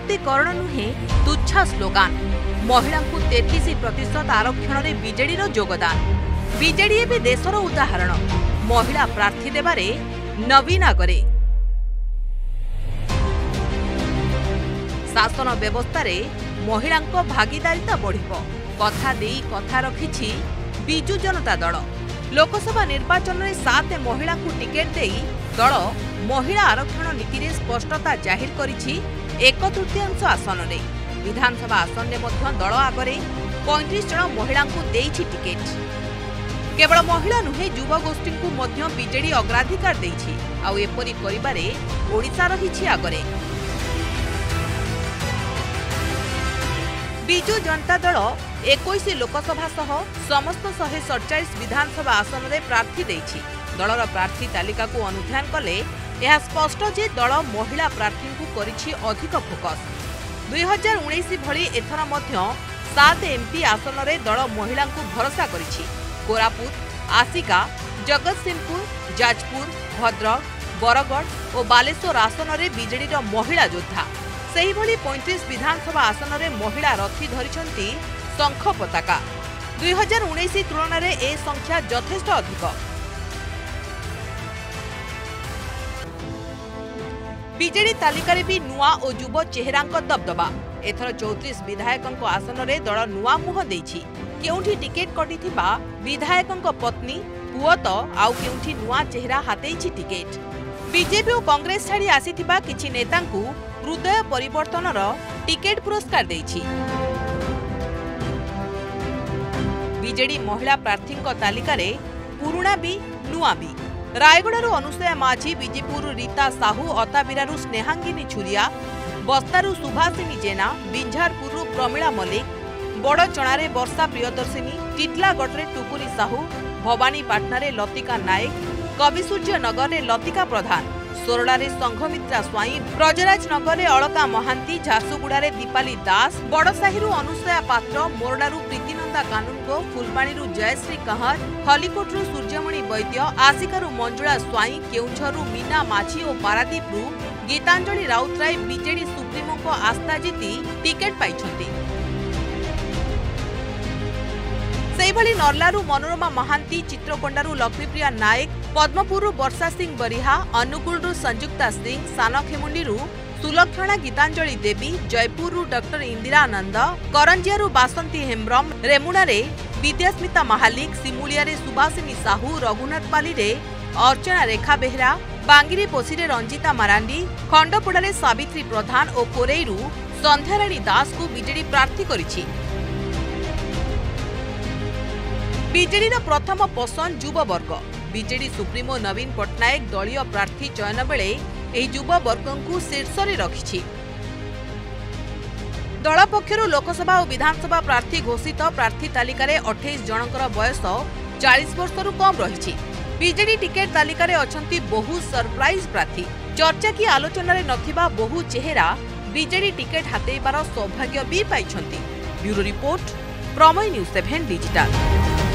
सशक्तिकरण नुहे तुच्छा स्लोगान महिला को 33% आरक्षण में बीजेडी योगदान बीजेडी भी देशर उदाहरण महिला प्रार्थी देवारे नवीन आगरे शासन व्यवस्था रे महिला भागीदारिता बढ़िबो कथा देई कथा रखिछि बिजु जनता दल लोकसभा निर्वाचन में 7 महिला को टिकेट देई दल महिला आरक्षण नीति रे स्पष्टता जाहिर करिछि 1/3 आसन रे विधानसभा आसन में मध्य दल आगरे 35 जन महिला को देइछि टिकेट केवल महिला नुहे युवगोष्ठी को मध्य बीजेडी अग्राधिकार देइछि आउ एपरि करिबारे ओडिसा रहिछि आगरे बिजु जनता दल 21 लोकसभा सह समस्त 147 विधानसभा आसन में प्रार्थी देइछि दलर प्रार्थी तालिका को अनुध्यान कले यह स्पष्ट जे दल महिला प्रार्थी को करिछि अधिक फोकस 2019 भली एथर मध्य 7 एमपी आसन में दल महिला को भरोसा करिछि कोरापुट आसिका जगतसिंहपुर जाजपुर भद्रक बरगढ़ और बालेश्वर आसन में बीजेडी महिला योद्धा सेही भली 35 विधानसभा आसन में महिला रथी धरिछंती शंख पताका 2019 तुलन में ए संख्या यथेष्ट अधिक बीजेडी तालिका भी नुआ और युव चेहरा दबदबा एथर 34 विधायक आसन में दल नुआ मुह देछि केउठी टिकेट कटिथिबा विधायक पत्नी पुओ तो आउ केउठी नुआ चेहरा हातेछि टिकेट बीजेपी और कांग्रेस छाड़ी आसीथिबा किछि नेतांकु हृदय परिवर्तनर टिकेट पुरस्कार देछि बीजेडी महिला प्रार्थी तालिका रे पुरुणा भी नुआ भी रायगढ़ अनुसया माझी बीजेपुर रीता साहू अताबिरारू स्नेहांगिनी छुरिया बस्तारू सुभाषिनी जेना बिंझारपुर प्रमीला मल्लिक बड़चणारे वर्षा प्रियदर्शिनी टिटलागढ़ टुकुनी साहू भवानीपाटना लतिका नायक कविसूर्य नगर में लतिका प्रधान सोरड़ा संघमित्रा स्वाई ब्रजराज नगर में अलका महांती झारसुगुड़ा दीपाली दास बड़साही अनुसया पात्र मोरडारू प्रीतिनंदा कानूनगो फुलबाणीरू जयश्री कहार खलिकोटरू सूर्यमणि वैद्य आसिकारु मंजुला स्वाई केउंझरु मीना माझी और पारादीपरू गीतांजलि राउतराय बीजेडी सुप्रीमो को आस्था जीति टिकेट पाइछंती सेहिभली नर्लारू मनोरमा महांती चित्रकोंडारू लक्ष्मीप्रिया नायक पद्मपुरु वर्षा सिंह बरिहा अनुगुलरू संयुक्ता सिंह सानखेमुंडीरू सुलक्षणा गीतांजलि देवी जयपुररू डॉक्टर इंदिरा आनंद करंजियारू बासंती हेम्ब्रम रेमुणारे विद्यास्मिता महालिक सिमुलियारे सुभाषिनी साहू रघुनाथपाली रे अर्चना रेखा बेहरा बांगिरी पोसीरे रंजिता मारांडी खंडपड़ारे सावित्री प्रधान और कोरेईरू संध्याराणी दास को बीजेडी प्रार्थी करिछि बीजेडी प्रथम पसंद युव वर्ग बीजेडी सुप्रीमो नवीन पट्टनायक दलीय प्रार्थी चयन बेले युव वर्ग को शीर्ष में रखिछि दल पक्षरु लोकसभा और विधानसभा प्रार्थी घोषित प्रार्थी तालिका रे 28 जनकर बयस 40 वर्षरु कम रहिछि बीजेडी टिकेट तालिका रे अछंती बहु सरप्राइज प्रार्थी चर्चा की आलोचना रे नथिबा बहु चेहरा बीजेडी टिकेट हातेबार सौभाग्य भी पाइछंती ब्यूरो रिपोर्ट प्रमय न्यूज 7 डिजिटल।